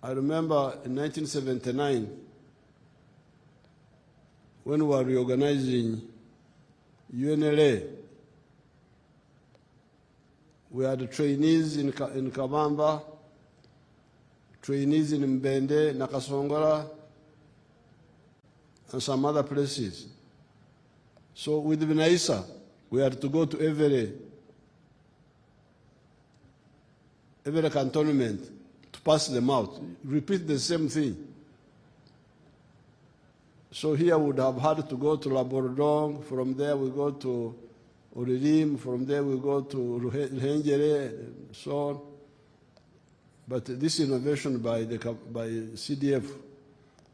I remember in 1979, when we were reorganizing UNLA, we had trainees in Kabamba, trainees in Mbende, Nakasongola, and some other places. So with Binaisa, we had to go to every cantonment to pass them out, repeat the same thing. So here we would have had to go to Labordong, from there we go to Uririm, from there we go to Ruhengere, and so on. But this innovation by CDF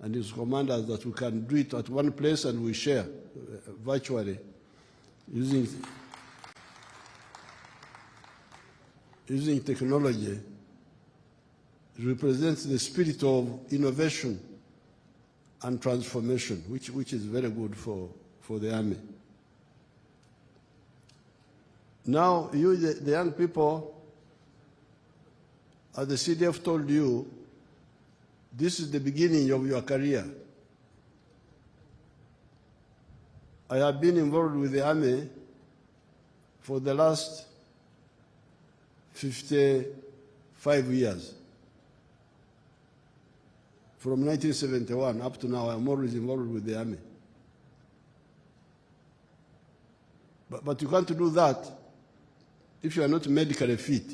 and his commanders that we can do it at one place and we share virtually using technology represents the spirit of innovation and transformation, which is very good for the army. Now, you, the young people, as the CDF told you, this is the beginning of your career. I have been involved with the army for the last 55 years. From 1971 up to now, I'm always involved with the army. But you can't do that if you are not medically fit.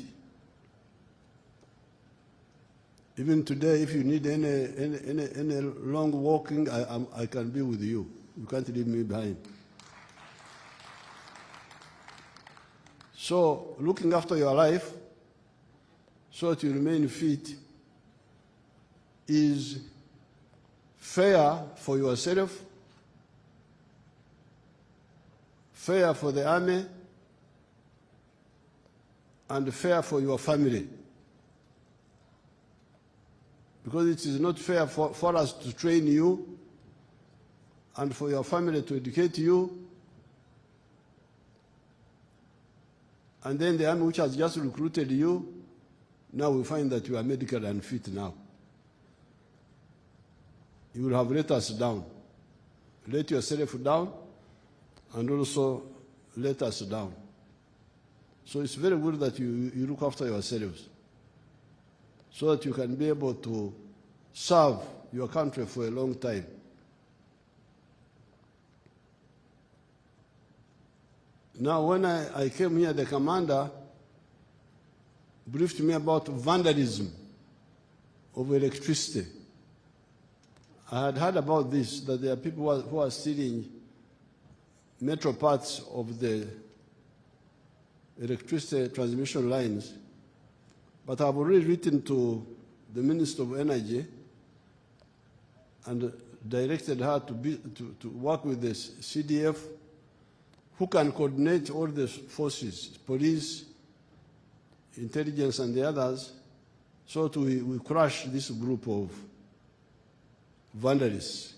Even today, if you need any long walking, I can be with you. You can't leave me behind. So, looking after your life so that you remain fit is fair for yourself, fair for the army, and fair for your family. Because it is not fair for us to train you and for your family to educate you, and then the army which has just recruited you, now we find that you are medically unfit now. You will have let us down. Let yourself down, and also let us down. So it's very good that you look after yourselves so that you can be able to serve your country for a long time. Now, when I came here, the commander briefed me about vandalism of electricity. I had heard about this, that there are people who are stealing metro parts of the electricity transmission lines. But I've already written to the Minister of Energy and directed her to work with the CDF, who can coordinate all the forces, police, intelligence, and the others, so that we crush this group of vandalists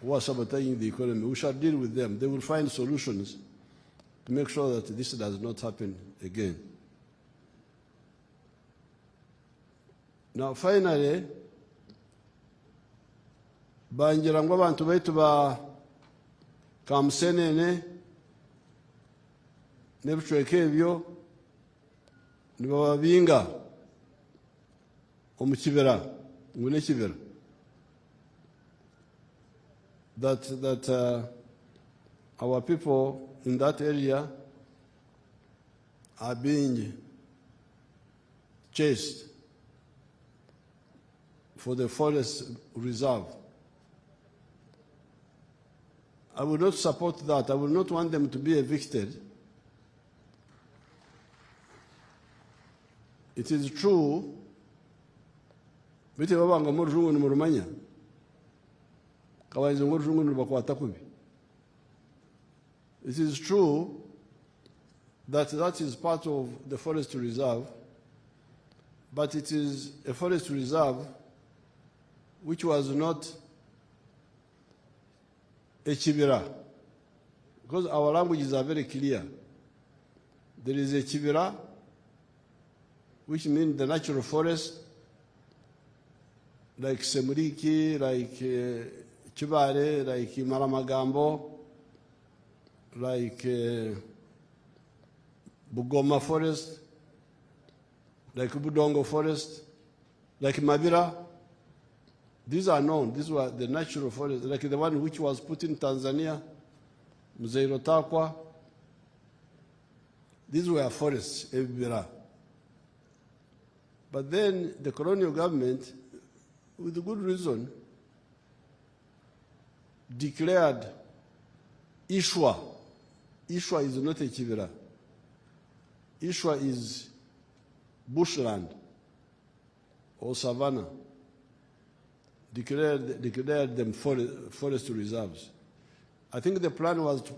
who are sabotaging the economy. We shall deal with them. They will find solutions to make sure that this does not happen again. Now, finally, bangira ngo abantu baitu ba Kamusenene n'ebicweka ebyo nibababinga omu kibira ngu n'ekibira that our people in that area are being chased for the forest reserve. I will not support that. I will not want them to be evicted. It is true. It is true that that is part of the forest reserve, but it is a forest reserve which was not a chibira, because our languages are very clear. There is a chibira, which means the natural forest, like Semuriki, like Chibare, like Maramagambo, like Bugoma Forest, like Budongo Forest, like Mabira. These are known. These were the natural forests, like the one which was put in Tanzania, Mzeiro Takwa. These were forests, Ebira. But then the colonial government, with good reason, declared Ishwa. Ishwa is not a Kibira. Ishwa is bushland or savanna. Declared them forest reserves. I think the plan was to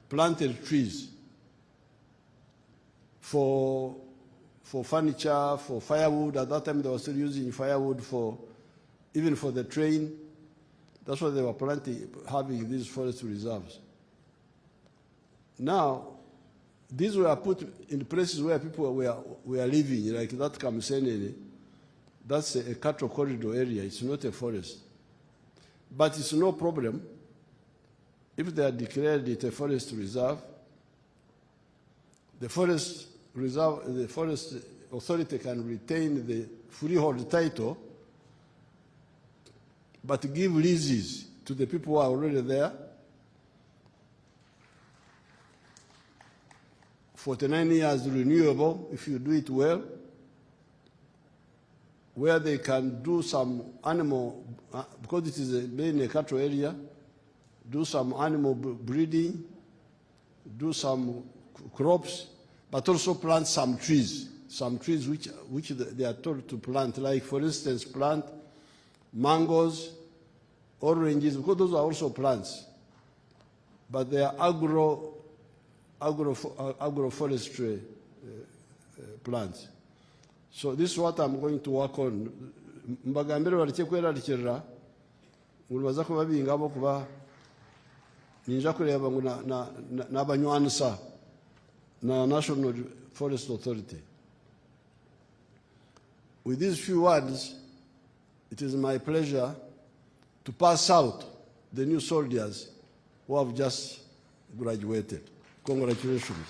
planted trees for furniture, for firewood. At that time, they were still using firewood even for the train. That's why they were having these forest reserves. Now, these were put in places where people were living, like that Kamsenene. That's a cattle corridor area. It's not a forest. But it's no problem if they are declared it a forest reserve. The forest authority can retain the freehold title, but give leases to the people who are already there. 49 years renewable if you do it well, where they can do some animal, because it is in a cattle area, do some animal breeding, do some crops, but also plant some trees which they are told to plant, like for instance plant mangoes, oranges, because those are also plants, but they are agroforestry plants. So this is what I'm going to work on. Mbagambira bareke kwerarikirira ngulwaza ko babingabo kuba ninja kureba ngo n'abanywanisa na National Forest Authority. With these few words, it is my pleasure to pass out the new soldiers who have just graduated. Congratulations.